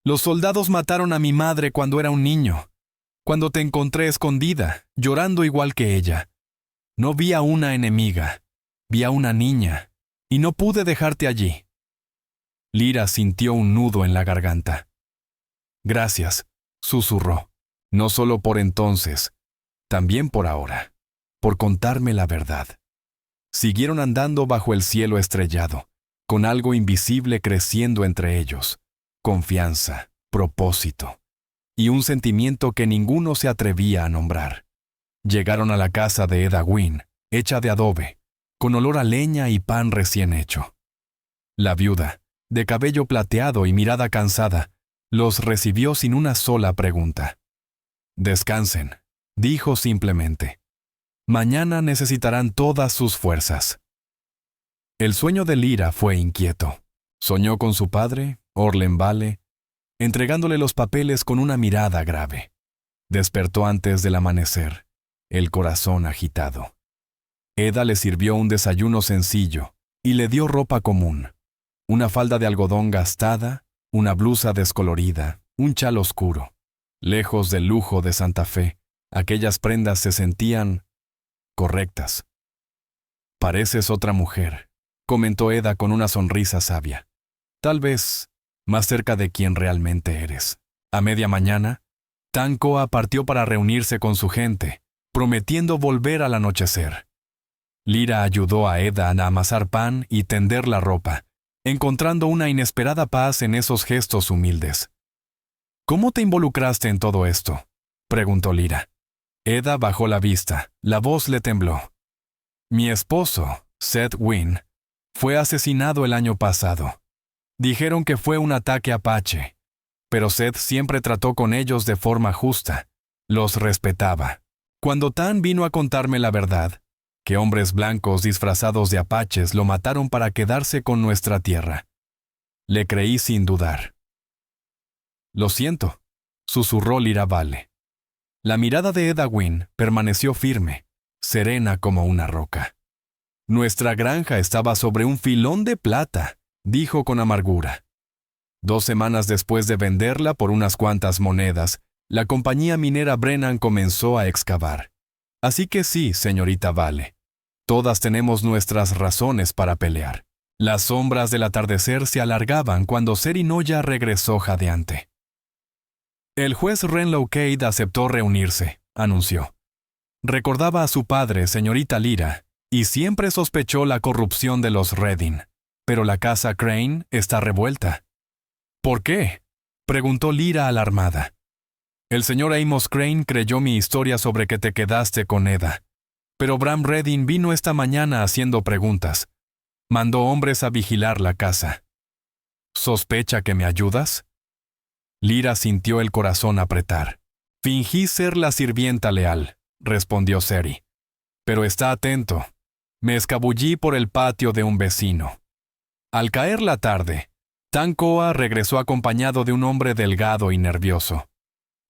S1: «Los soldados mataron a mi madre cuando era un niño. Cuando te encontré escondida, llorando igual que ella. No vi a una enemiga, vi a una niña. Y no pude dejarte allí». Lyra sintió un nudo en la garganta. «Gracias», susurró, «no solo por entonces, también por ahora, por contarme la verdad». Siguieron andando bajo el cielo estrellado, con algo invisible creciendo entre ellos, confianza, propósito, y un sentimiento que ninguno se atrevía a nombrar. Llegaron a la casa de Eda Wynne, hecha de adobe, con olor a leña y pan recién hecho. La viuda, de cabello plateado y mirada cansada, los recibió sin una sola pregunta. «Descansen», dijo simplemente. «Mañana necesitarán todas sus fuerzas». El sueño de Lyra fue inquieto. Soñó con su padre, Orlen Vale, entregándole los papeles con una mirada grave. Despertó antes del amanecer, el corazón agitado. Eda le sirvió un desayuno sencillo y le dio ropa común. Una falda de algodón gastada, una blusa descolorida, un chal oscuro. Lejos del lujo de Santa Fe, aquellas prendas se sentían correctas. «Pareces otra mujer», comentó Eda con una sonrisa sabia. «Tal vez más cerca de quien realmente eres». A media mañana, Tan Koa partió para reunirse con su gente, prometiendo volver al anochecer. Lyra ayudó a Eda a amasar pan y tender la ropa, encontrando una inesperada paz en esos gestos humildes. «¿Cómo te involucraste en todo esto?», preguntó Lyra. Eda bajó la vista, la voz le tembló. «Mi esposo, Seth Wynne, fue asesinado el año pasado. Dijeron que fue un ataque apache, pero Seth siempre trató con ellos de forma justa. Los respetaba. Cuando Tan vino a contarme la verdad, que hombres blancos disfrazados de apaches lo mataron para quedarse con nuestra tierra, le creí sin dudar». «Lo siento», susurró Lyra Vale. La mirada de Eda Wynne permaneció firme, serena como una roca. «Nuestra granja estaba sobre un filón de plata», dijo con amargura. 2 semanas después de venderla por unas cuantas monedas, la compañía minera Brennan comenzó a excavar. Así que sí, señorita Vale, todas tenemos nuestras razones para pelear. Las sombras del atardecer se alargaban cuando Serinoya regresó jadeante. El juez Renlow Cade aceptó reunirse, anunció. Recordaba a su padre, señorita Lyra, y siempre sospechó la corrupción de los Redding. Pero la casa Crane está revuelta. ¿Por qué?, preguntó Lyra alarmada. El señor Amos Crane creyó mi historia sobre que te quedaste con Eda. Pero Bram Redding vino esta mañana haciendo preguntas. Mandó hombres a vigilar la casa. ¿Sospecha que me ayudas? Lyra sintió el corazón apretar. Fingí ser la sirvienta leal, respondió Seri. Pero está atento. Me escabullí por el patio de un vecino. Al caer la tarde, Tancoa regresó acompañado de un hombre delgado y nervioso.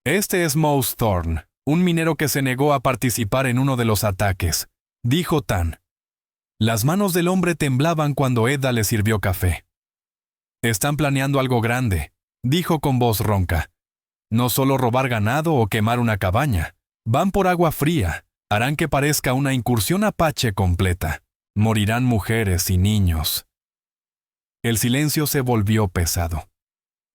S1: Este es Mouse Thorne, un minero que se negó a participar en uno de los ataques, dijo Tan. Las manos del hombre temblaban cuando Eda le sirvió café. Están planeando algo grande, dijo con voz ronca. No solo robar ganado o quemar una cabaña, van por agua fría, harán que parezca una incursión apache completa. Morirán mujeres y niños. El silencio se volvió pesado.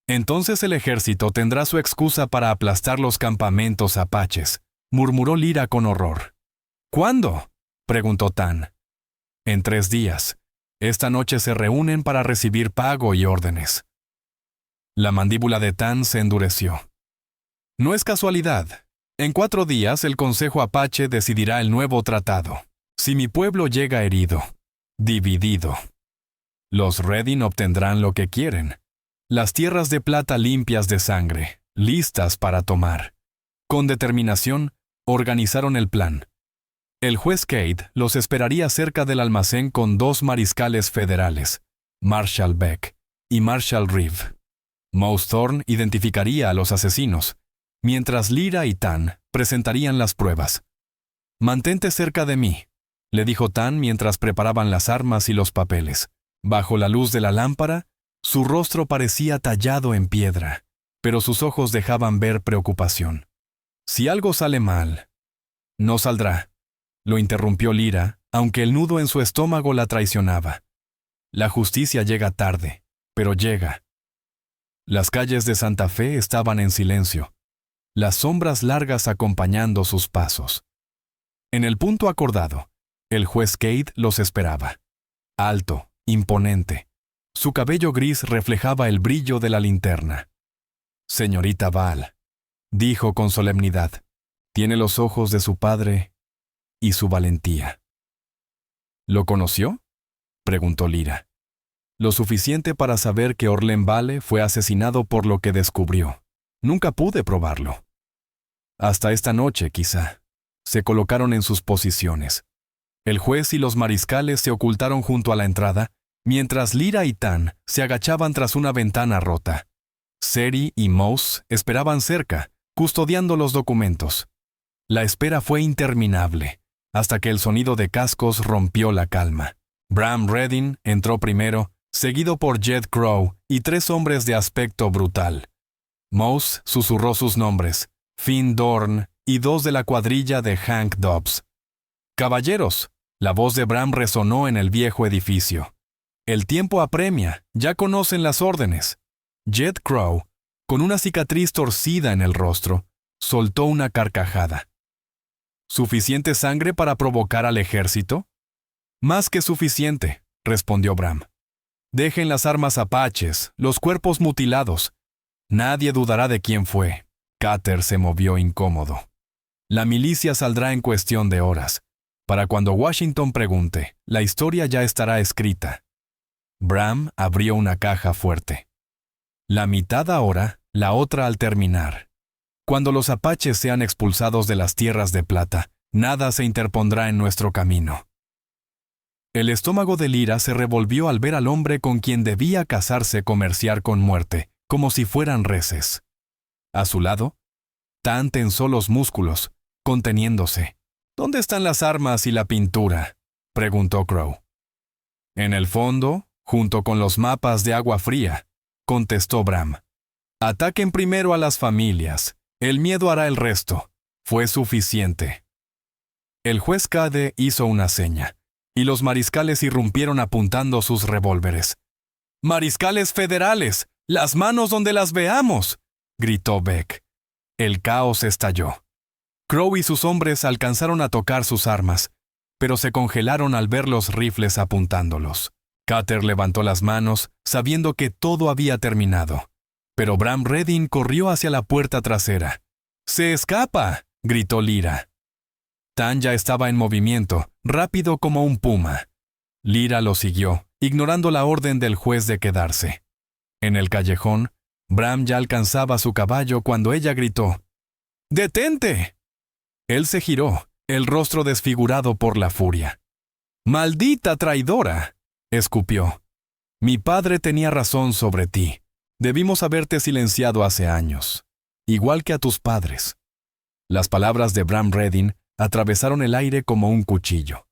S1: Entonces el ejército tendrá su excusa para aplastar los campamentos apaches, murmuró Lyra con horror. ¿Cuándo?, preguntó Tan. En 3 días. Esta noche se reúnen para recibir pago y órdenes. La mandíbula de Tan se endureció. No es casualidad. En 4 días el Consejo Apache decidirá el nuevo tratado. Si mi pueblo llega herido, dividido, los Redding obtendrán lo que quieren. Las tierras de plata limpias de sangre, listas para tomar. Con determinación, organizaron el plan. El juez Cade los esperaría cerca del almacén con 2 mariscales federales, Marshall Beck y Marshall Reeve. Mouse Thorne identificaría a los asesinos, mientras Lyra y Tan presentarían las pruebas. «Mantente cerca de mí», le dijo Tan mientras preparaban las armas y los papeles. Bajo la luz de la lámpara, su rostro parecía tallado en piedra, pero sus ojos dejaban ver preocupación. «Si algo sale mal...» «No saldrá», lo interrumpió Lyra, aunque el nudo en su estómago la traicionaba. «La justicia llega tarde, pero llega». Las calles de Santa Fe estaban en silencio, las sombras largas acompañando sus pasos. En el punto acordado, el juez Cade los esperaba. Alto, imponente. Su cabello gris reflejaba el brillo de la linterna. «Señorita Val», dijo con solemnidad, «tiene los ojos de su padre y su valentía». «¿Lo conoció?», preguntó Lyra. «Lo suficiente para saber que Orlen Vale fue asesinado por lo que descubrió. Nunca pude probarlo. Hasta esta noche, quizá». Se colocaron en sus posiciones. El juez y los mariscales se ocultaron junto a la entrada, mientras Lyra y Tan se agachaban tras una ventana rota. Seri y Mouse esperaban cerca, custodiando los documentos. La espera fue interminable, hasta que el sonido de cascos rompió la calma. Bram Redding entró primero, seguido por Jed Crow y 3 hombres de aspecto brutal. Mouse susurró sus nombres, Finn Dorn y 2 de la cuadrilla de Hank Dobbs. «Caballeros», la voz de Bram resonó en el viejo edificio. «El tiempo apremia, ya conocen las órdenes». Jed Crow, con una cicatriz torcida en el rostro, soltó una carcajada. «¿Suficiente sangre para provocar al ejército?» «Más que suficiente», respondió Bram. «Dejen las armas apaches, los cuerpos mutilados. Nadie dudará de quién fue». Carter se movió incómodo. «La milicia saldrá en cuestión de horas. Para cuando Washington pregunte, la historia ya estará escrita». Bram abrió una caja fuerte. «La mitad ahora, la otra al terminar. Cuando los apaches sean expulsados de las tierras de plata, nada se interpondrá en nuestro camino». El estómago de Lyra se revolvió al ver al hombre con quien debía casarse comerciar con muerte, como si fueran reses. A su lado, Tan tensó los músculos, conteniéndose. «¿Dónde están las armas y la pintura?», preguntó Crow. «En el fondo, junto con los mapas de agua fría», contestó Bram. «Ataquen primero a las familias. El miedo hará el resto. Fue suficiente». El juez Cade hizo una seña, y los mariscales irrumpieron apuntando sus revólveres. «¡Mariscales federales! ¡Las manos donde las veamos!», gritó Beck. El caos estalló. Crow y sus hombres alcanzaron a tocar sus armas, pero se congelaron al ver los rifles apuntándolos. Cutter levantó las manos, sabiendo que todo había terminado. Pero Bram Redding corrió hacia la puerta trasera. «¡Se escapa!», gritó Lyra. Tan ya estaba en movimiento, rápido como un puma. Lyra lo siguió, ignorando la orden del juez de quedarse. En el callejón, Bram ya alcanzaba su caballo cuando ella gritó: «¡Detente!». Él se giró, el rostro desfigurado por la furia. «¡Maldita traidora!», escupió. «Mi padre tenía razón sobre ti. Debimos haberte silenciado hace años, igual que a tus padres». Las palabras de Bram Redding atravesaron el aire como un cuchillo.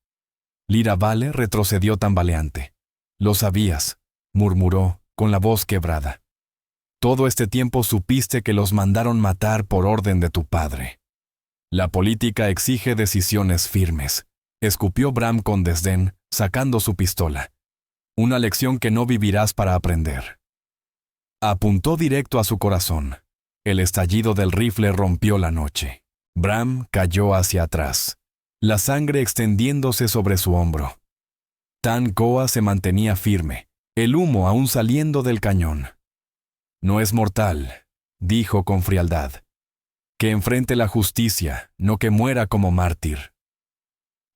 S1: Lyra Vale retrocedió tambaleante. «Lo sabías», murmuró, con la voz quebrada. «Todo este tiempo supiste que los mandaron matar por orden de tu padre». «La política exige decisiones firmes», escupió Bram con desdén, sacando su pistola. «Una lección que no vivirás para aprender». Apuntó directo a su corazón. El estallido del rifle rompió la noche. Bram cayó hacia atrás, la sangre extendiéndose sobre su hombro. Tan Koa se mantenía firme, el humo aún saliendo del cañón. «No es mortal», dijo con frialdad. «Que enfrente la justicia, no que muera como mártir».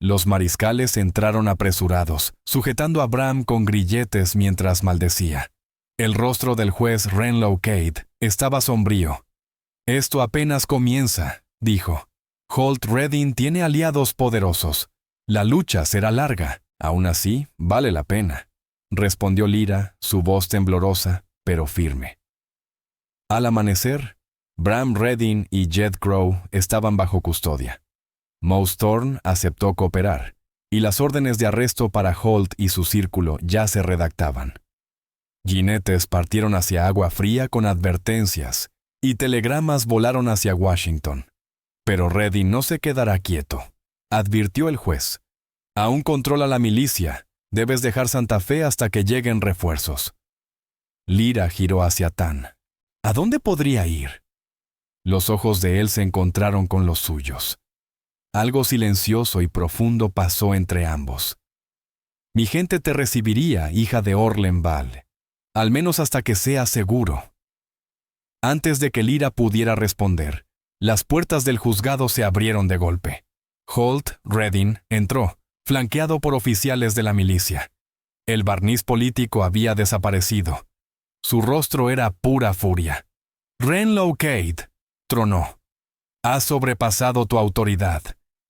S1: Los mariscales entraron apresurados, sujetando a Bram con grilletes mientras maldecía. El rostro del juez Renlow Cade estaba sombrío. «Esto apenas comienza», dijo. «Holt Redding tiene aliados poderosos. La lucha será larga. Aún así, vale la pena», respondió Lyra, su voz temblorosa, pero firme. Al amanecer, Bram Redding y Jed Crow estaban bajo custodia. Mouse Thorne aceptó cooperar, y las órdenes de arresto para Holt y su círculo ya se redactaban. Jinetes partieron hacia Agua Fría con advertencias, y telegramas volaron hacia Washington. Pero Redding no se quedará quieto, advirtió el juez. «Aún controla la milicia. Debes dejar Santa Fe hasta que lleguen refuerzos». Lyra giró hacia Tan. ¿A dónde podría ir? Los ojos de él se encontraron con los suyos. Algo silencioso y profundo pasó entre ambos. «Mi gente te recibiría, hija de Orlenval, al menos hasta que sea seguro». Antes de que Lyra pudiera responder, las puertas del juzgado se abrieron de golpe. Holt Redding entró, flanqueado por oficiales de la milicia. El barniz político había desaparecido. Su rostro era pura furia. «Renlow Cade», tronó. «Has sobrepasado tu autoridad.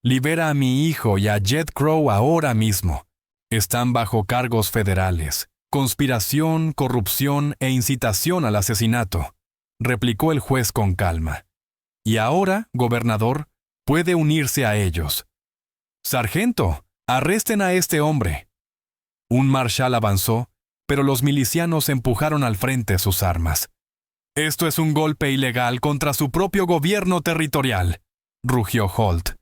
S1: Libera a mi hijo y a Jed Crow ahora mismo. Están bajo cargos federales. Conspiración, corrupción e incitación al asesinato», replicó el juez con calma. «Y ahora, gobernador, puede unirse a ellos». «Sargento, arresten a este hombre». Un marshal avanzó, pero los milicianos empujaron al frente sus armas. «Esto es un golpe ilegal contra su propio gobierno territorial», rugió Holt.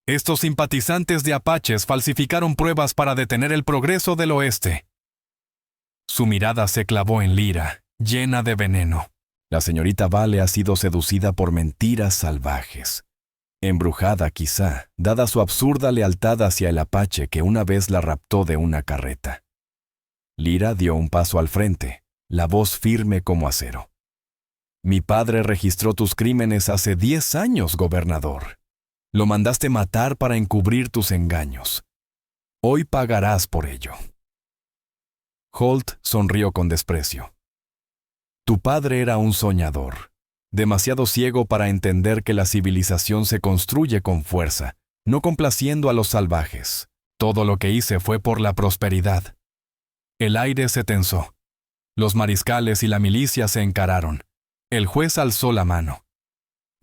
S1: «Estos simpatizantes de apaches falsificaron pruebas para detener el progreso del oeste». Su mirada se clavó en Lyra, llena de veneno. La señorita Vale ha sido seducida por mentiras salvajes. Embrujada quizá, dada su absurda lealtad hacia el apache que una vez la raptó de una carreta. Lyra dio un paso al frente, la voz firme como acero. «Mi padre registró tus crímenes hace 10 años, gobernador. Lo mandaste matar para encubrir tus engaños. Hoy pagarás por ello». Holt sonrió con desprecio. «Tu padre era un soñador, demasiado ciego para entender que la civilización se construye con fuerza, no complaciendo a los salvajes. Todo lo que hice fue por la prosperidad». El aire se tensó. Los mariscales y la milicia se encararon. El juez alzó la mano.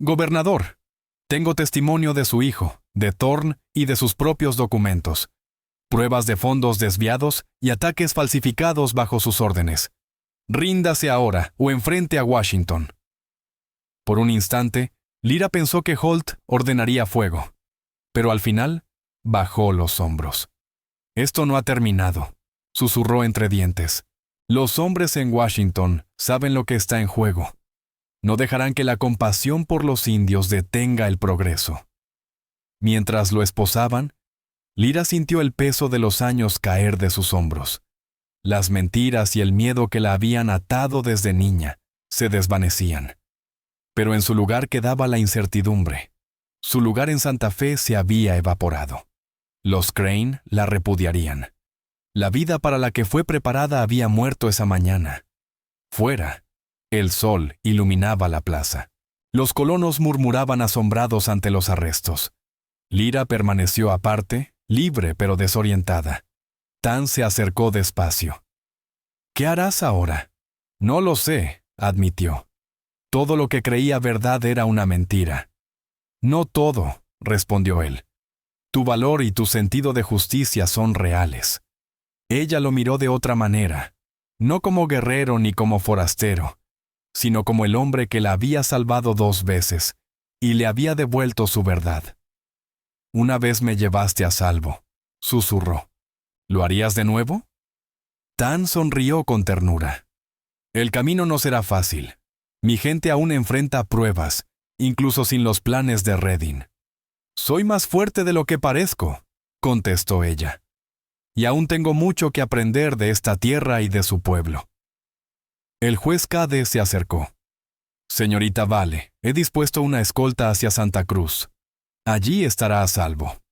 S1: «Gobernador, tengo testimonio de su hijo, de Thorne y de sus propios documentos. Pruebas de fondos desviados y ataques falsificados bajo sus órdenes. Ríndase ahora o enfrente a Washington». Por un instante, Lyra pensó que Holt ordenaría fuego, pero al final bajó los hombros. Esto no ha terminado, susurró entre dientes. Los hombres en Washington saben lo que está en juego. No dejarán que la compasión por los indios detenga el progreso. Mientras lo esposaban, Lyra sintió el peso de los años caer de sus hombros. Las mentiras y el miedo que la habían atado desde niña se desvanecían. Pero en su lugar quedaba la incertidumbre. Su lugar en Santa Fe se había evaporado. Los Crane la repudiarían. La vida para la que fue preparada había muerto esa mañana. Fuera, el sol iluminaba la plaza. Los colonos murmuraban asombrados ante los arrestos. Lyra permaneció aparte, libre pero desorientada. Tan se acercó despacio. «¿Qué harás ahora?» «No lo sé», admitió. Todo lo que creía verdad era una mentira. «No todo», respondió él. «Tu valor y tu sentido de justicia son reales». Ella lo miró de otra manera, no como guerrero ni como forastero, sino como el hombre que la había salvado 2 veces y le había devuelto su verdad. «Una vez me llevaste a salvo», susurró. «¿Lo harías de nuevo?» Tan sonrió con ternura. «El camino no será fácil. Mi gente aún enfrenta pruebas, incluso sin los planes de Redding». «Soy más fuerte de lo que parezco», contestó ella. «Y aún tengo mucho que aprender de esta tierra y de su pueblo». El juez Cade se acercó. «Señorita Vale, he dispuesto una escolta hacia Santa Cruz. Allí estará a salvo».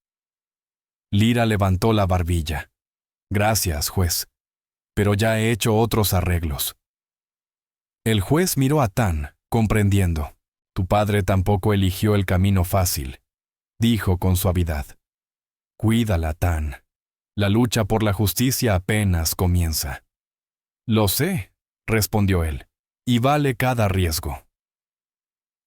S1: Lyra levantó la barbilla. «Gracias, juez. Pero ya he hecho otros arreglos». El juez miró a Tan, comprendiendo. «Tu padre tampoco eligió el camino fácil», dijo con suavidad. «Cuídala, Tan. La lucha por la justicia apenas comienza». «Lo sé», respondió él, «y vale cada riesgo».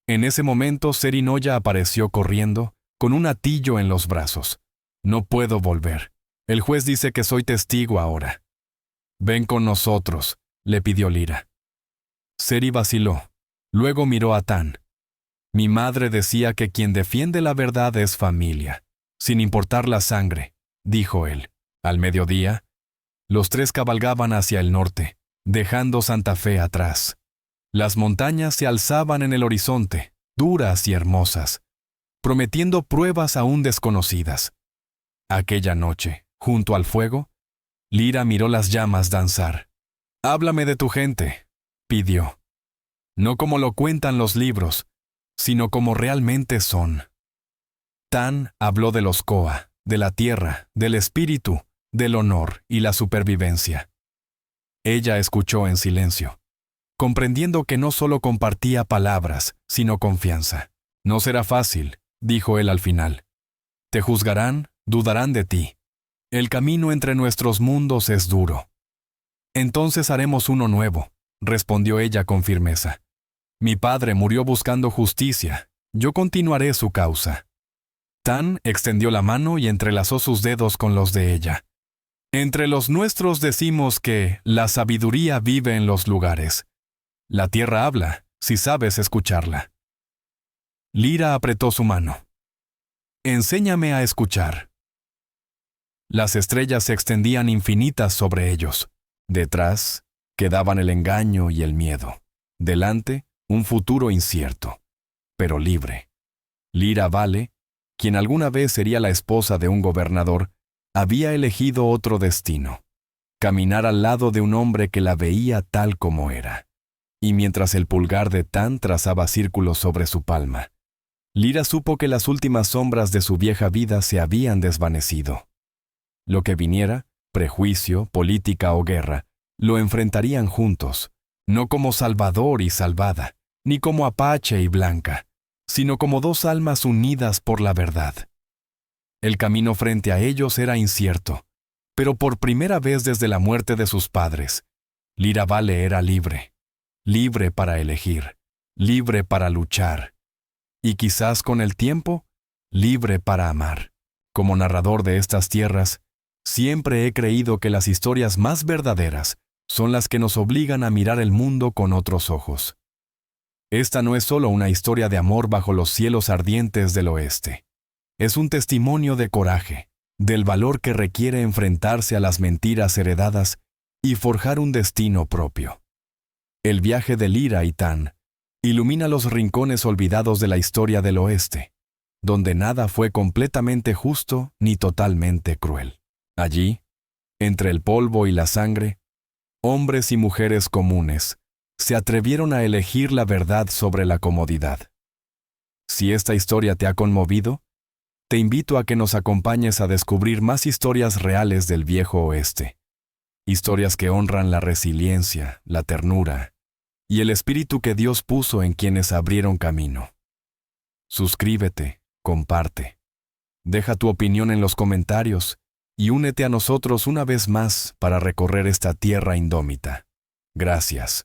S1: En ese momento Serinoya apareció corriendo, con un atillo en los brazos. «No puedo volver. El juez dice que soy testigo ahora». «Ven con nosotros», le pidió Lyra. Seri vaciló. Luego miró a Tan. «Mi madre decía que quien defiende la verdad es familia, sin importar la sangre», dijo él. Al mediodía, los 3 cabalgaban hacia el norte, dejando Santa Fe atrás. Las montañas se alzaban en el horizonte, duras y hermosas, prometiendo pruebas aún desconocidas. Aquella noche, junto al fuego, Lyra miró las llamas danzar. «Háblame de tu gente», pidió. «No como lo cuentan los libros, sino como realmente son». Tan habló de los Koa, de la tierra, del espíritu, del honor y la supervivencia. Ella escuchó en silencio, comprendiendo que no solo compartía palabras, sino confianza. «No será fácil», dijo él al final. «Te juzgarán, dudarán de ti. El camino entre nuestros mundos es duro». «Entonces haremos uno nuevo», respondió ella con firmeza. «Mi padre murió buscando justicia. Yo continuaré su causa». Tan extendió la mano y entrelazó sus dedos con los de ella. «Entre los nuestros decimos que la sabiduría vive en los lugares. La tierra habla, si sabes escucharla». Lyra apretó su mano. «Enséñame a escuchar». Las estrellas se extendían infinitas sobre ellos. Detrás, quedaban el engaño y el miedo. Delante, un futuro incierto, pero libre. Lyra Vale, quien alguna vez sería la esposa de un gobernador, había elegido otro destino: caminar al lado de un hombre que la veía tal como era. Y mientras el pulgar de Tan trazaba círculos sobre su palma, Lyra supo que las últimas sombras de su vieja vida se habían desvanecido. Lo que viniera, prejuicio, política o guerra, lo enfrentarían juntos, no como salvador y salvada, ni como Apache y Blanca, sino como 2 almas unidas por la verdad. El camino frente a ellos era incierto, pero por primera vez desde la muerte de sus padres, Lyra Vale era libre, libre para elegir, libre para luchar, y quizás con el tiempo, libre para amar. Como narrador de estas tierras, siempre he creído que las historias más verdaderas son las que nos obligan a mirar el mundo con otros ojos. Esta no es solo una historia de amor bajo los cielos ardientes del oeste. Es un testimonio de coraje, del valor que requiere enfrentarse a las mentiras heredadas y forjar un destino propio. El viaje de Lyra y Tan ilumina los rincones olvidados de la historia del oeste, donde nada fue completamente justo ni totalmente cruel. Allí, entre el polvo y la sangre, hombres y mujeres comunes se atrevieron a elegir la verdad sobre la comodidad. Si esta historia te ha conmovido, te invito a que nos acompañes a descubrir más historias reales del viejo oeste. Historias que honran la resiliencia, la ternura y el espíritu que Dios puso en quienes abrieron camino. Suscríbete, comparte. Deja tu opinión en los comentarios y únete a nosotros una vez más para recorrer esta tierra indómita. Gracias.